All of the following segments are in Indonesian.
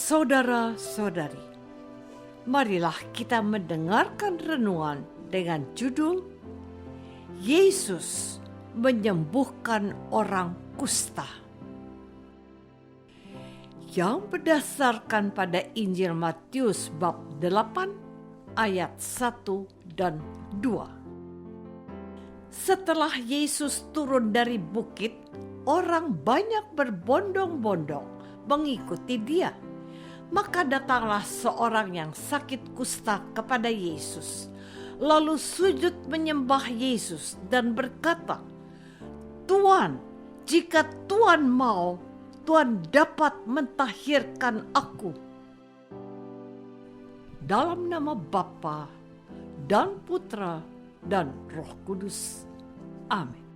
Saudara-saudari, marilah kita mendengarkan renungan dengan judul Yesus menyembuhkan orang kusta, yang berdasarkan pada Injil Matius bab 8 ayat 1 dan 2. Setelah Yesus turun dari bukit, orang banyak berbondong-bondong mengikuti dia. Maka datanglah seorang yang sakit kusta kepada Yesus, lalu sujud menyembah Yesus dan berkata, "Tuan, jika Tuan mau, Tuan dapat mentahirkan aku." Dalam nama Bapa dan Putra dan Roh Kudus. Amin.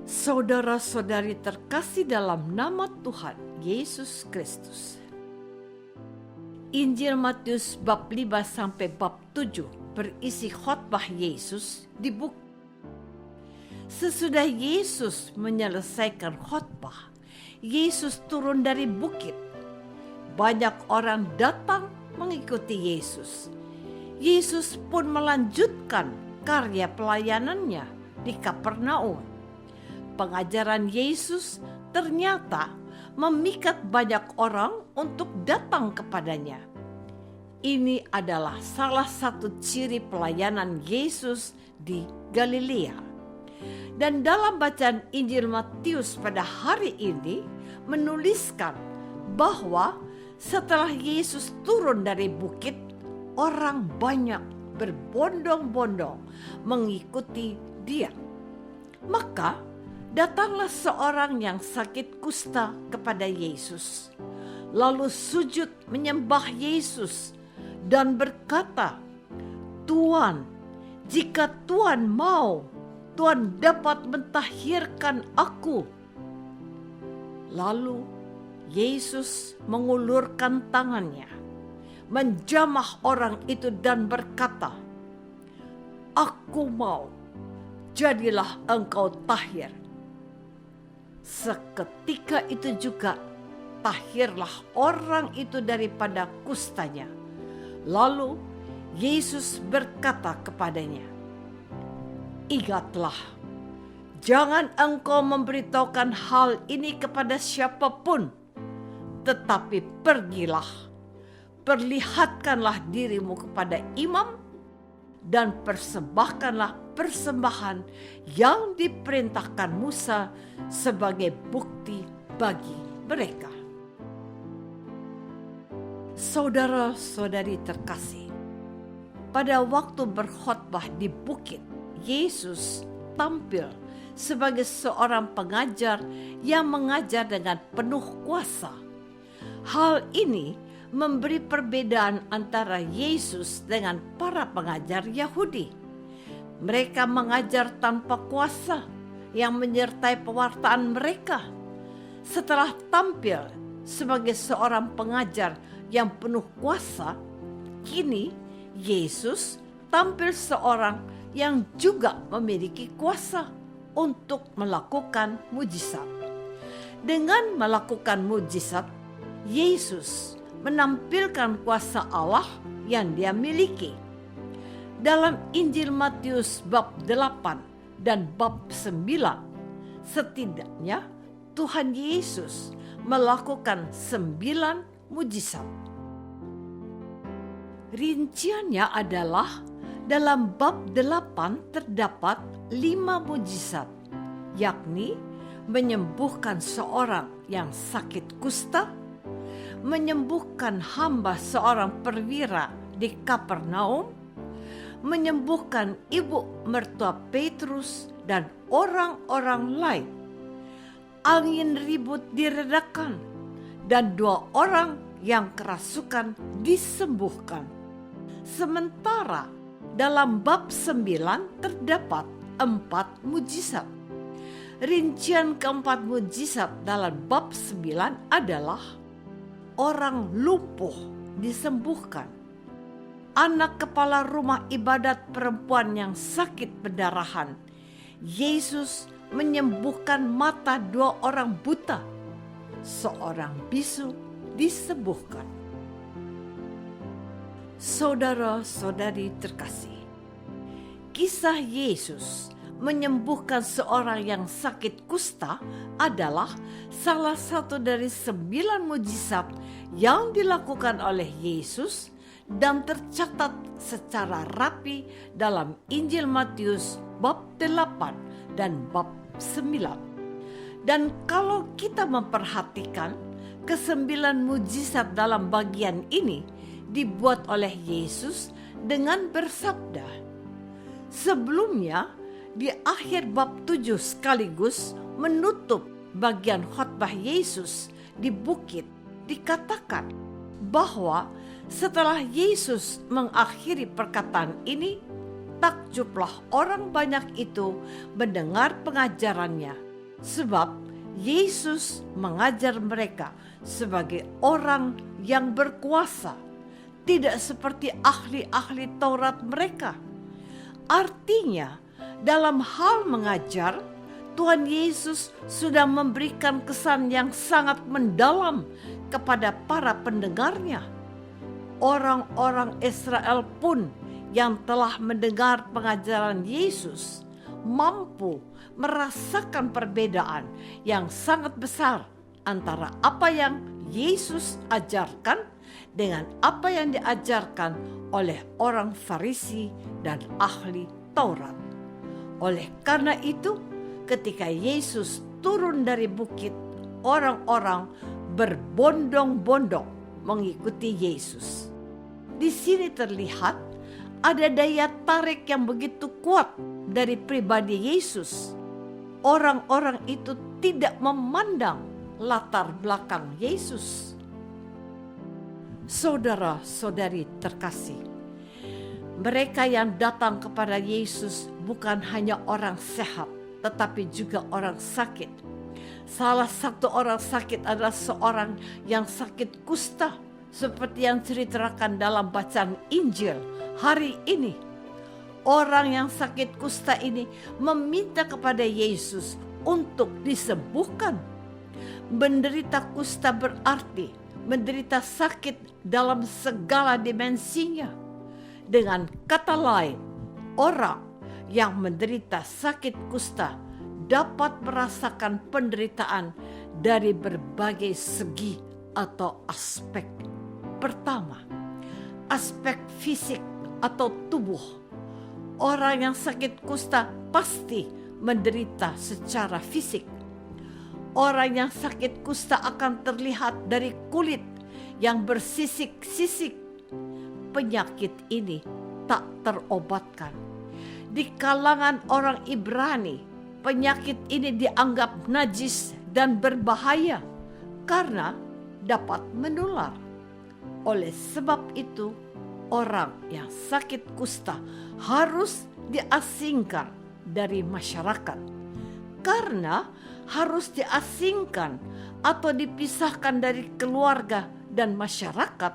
Saudara-saudari terkasih dalam nama Tuhan Yesus Kristus. Injil Matius bab 5 sampai bab 7 berisi khotbah Yesus di bukit. Sesudah Yesus menyelesaikan khotbah, Yesus turun dari bukit. Banyak orang datang mengikuti Yesus. Yesus pun melanjutkan karya pelayanannya di Kapernaum. Pengajaran Yesus ternyata memikat banyak orang untuk datang kepadanya. Ini adalah salah satu ciri pelayanan Yesus di Galilea. Dan dalam bacaan Injil Matius pada hari ini menuliskan bahwa setelah Yesus turun dari bukit, orang banyak berbondong-bondong mengikuti dia. Maka datanglah seorang yang sakit kusta kepada Yesus, lalu sujud menyembah Yesus dan berkata, "Tuan, jika Tuan mau, Tuan dapat mentahirkan aku." Lalu Yesus mengulurkan tangannya, menjamah orang itu dan berkata, "Aku mau, jadilah engkau tahir." Seketika itu juga tahirlah orang itu daripada kustanya. Lalu Yesus berkata kepadanya, "Ingatlah, jangan engkau memberitahukan hal ini kepada siapapun, tetapi pergilah, perlihatkanlah dirimu kepada imam dan persembahkanlah persembahan yang diperintahkan Musa sebagai bukti bagi mereka." Saudara-saudari terkasih, pada waktu berkhotbah di bukit, Yesus tampil sebagai seorang pengajar yang mengajar dengan penuh kuasa. Hal ini memberi perbedaan antara Yesus dengan para pengajar Yahudi. Mereka mengajar tanpa kuasa yang menyertai pewartaan mereka. Setelah tampil sebagai seorang pengajar yang penuh kuasa, kini Yesus tampil seorang yang juga memiliki kuasa untuk melakukan mujizat. Dengan melakukan mujizat, Yesus menampilkan kuasa Allah yang dia miliki. Dalam Injil Matius bab 8 dan bab 9, setidaknya Tuhan Yesus melakukan 9 mujizat. Rinciannya adalah dalam bab 8 terdapat 5 mujizat, yakni menyembuhkan seorang yang sakit kusta, menyembuhkan hamba seorang perwira di Kapernaum, menyembuhkan ibu mertua Petrus dan orang-orang lain. Angin ribut diredakan dan 2 orang yang kerasukan disembuhkan. Sementara dalam bab 9 terdapat 4 mujizat. Rincian keempat mujizat dalam bab 9 adalah orang lumpuh disembuhkan, anak kepala rumah ibadat perempuan yang sakit pendarahan, Yesus menyembuhkan mata 2 orang buta, seorang bisu disembuhkan. Saudara-saudari terkasih, kisah Yesus menyembuhkan seorang yang sakit kusta adalah salah satu dari 9 mujizat yang dilakukan oleh Yesus dan tercatat secara rapi dalam Injil Matius bab 8 dan bab 9. Dan kalau kita memperhatikan, ke-9 mujizat dalam bagian ini dibuat oleh Yesus dengan bersabda. Sebelumnya, di akhir bab 7 sekaligus menutup bagian khotbah Yesus di bukit, dikatakan bahwa setelah Yesus mengakhiri perkataan ini, takjublah orang banyak itu mendengar pengajarannya, sebab Yesus mengajar mereka sebagai orang yang berkuasa, tidak seperti ahli-ahli Taurat mereka. Artinya, dalam hal mengajar, Tuhan Yesus sudah memberikan kesan yang sangat mendalam kepada para pendengarnya. Orang-orang Israel pun yang telah mendengar pengajaran Yesus mampu merasakan perbedaan yang sangat besar antara apa yang Yesus ajarkan dengan apa yang diajarkan oleh orang Farisi dan ahli Taurat. Oleh karena itu, ketika Yesus turun dari bukit, orang-orang berbondong-bondong mengikuti Yesus. Di sini terlihat ada daya tarik yang begitu kuat dari pribadi Yesus. Orang-orang itu tidak memandang latar belakang Yesus. Saudara-saudari terkasih, mereka yang datang kepada Yesus bukan hanya orang sehat, tetapi juga orang sakit. Salah satu orang sakit adalah seorang yang sakit kusta, seperti yang ceritakan dalam bacaan Injil hari ini. Orang yang sakit kusta ini meminta kepada Yesus untuk disembuhkan. Menderita kusta berarti menderita sakit dalam segala dimensinya. Dengan kata lain, orang yang menderita sakit kusta dapat merasakan penderitaan dari berbagai segi atau aspek. Pertama, aspek fisik atau tubuh. Orang yang sakit kusta pasti menderita secara fisik. Orang yang sakit kusta akan terlihat dari kulit yang bersisik-sisik. Penyakit ini tak terobatkan. Di kalangan orang Ibrani, penyakit ini dianggap najis dan berbahaya karena dapat menular. Oleh sebab itu, orang yang sakit kusta harus diasingkan dari masyarakat. Karena harus diasingkan atau dipisahkan dari keluarga dan masyarakat,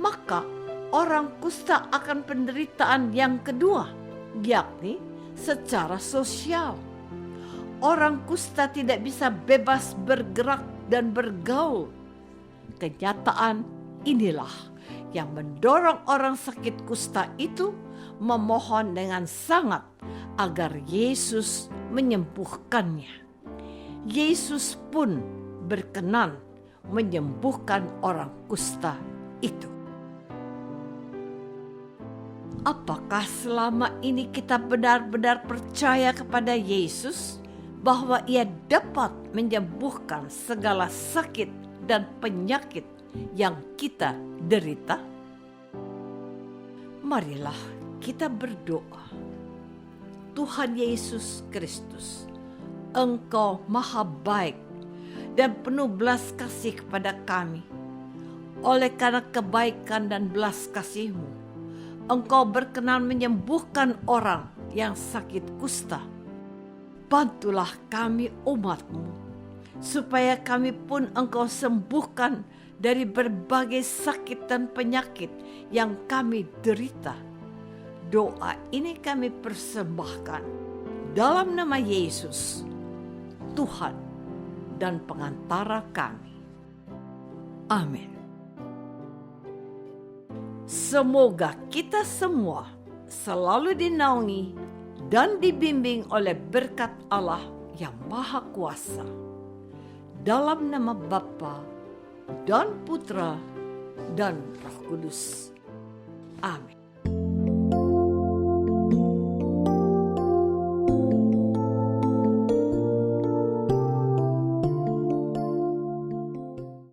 maka orang kusta akan penderitaan yang kedua, yakni secara sosial. Orang kusta tidak bisa bebas bergerak dan bergaul. Kenyataan inilah yang mendorong orang sakit kusta itu memohon dengan sangat agar Yesus menyembuhkannya. Yesus pun berkenan menyembuhkan orang kusta itu. Apakah selama ini kita benar-benar percaya kepada Yesus bahwa Ia dapat menyembuhkan segala sakit dan penyakit yang kita derita? Marilah kita berdoa. Tuhan Yesus Kristus, Engkau maha baik dan penuh belas kasih kepada kami. Oleh karena kebaikan dan belas kasih-Mu, Engkau berkenan menyembuhkan orang yang sakit kusta. Bantulah kami umat-Mu, supaya kami pun Engkau sembuhkan dari berbagai sakit dan penyakit yang kami derita. Doa ini kami persembahkan dalam nama Yesus, Tuhan dan pengantara kami. Amin. Semoga kita semua selalu dinaungi dan dibimbing oleh berkat Allah yang Maha Kuasa. Dalam nama Bapa dan Putra dan Roh Kudus. Amin.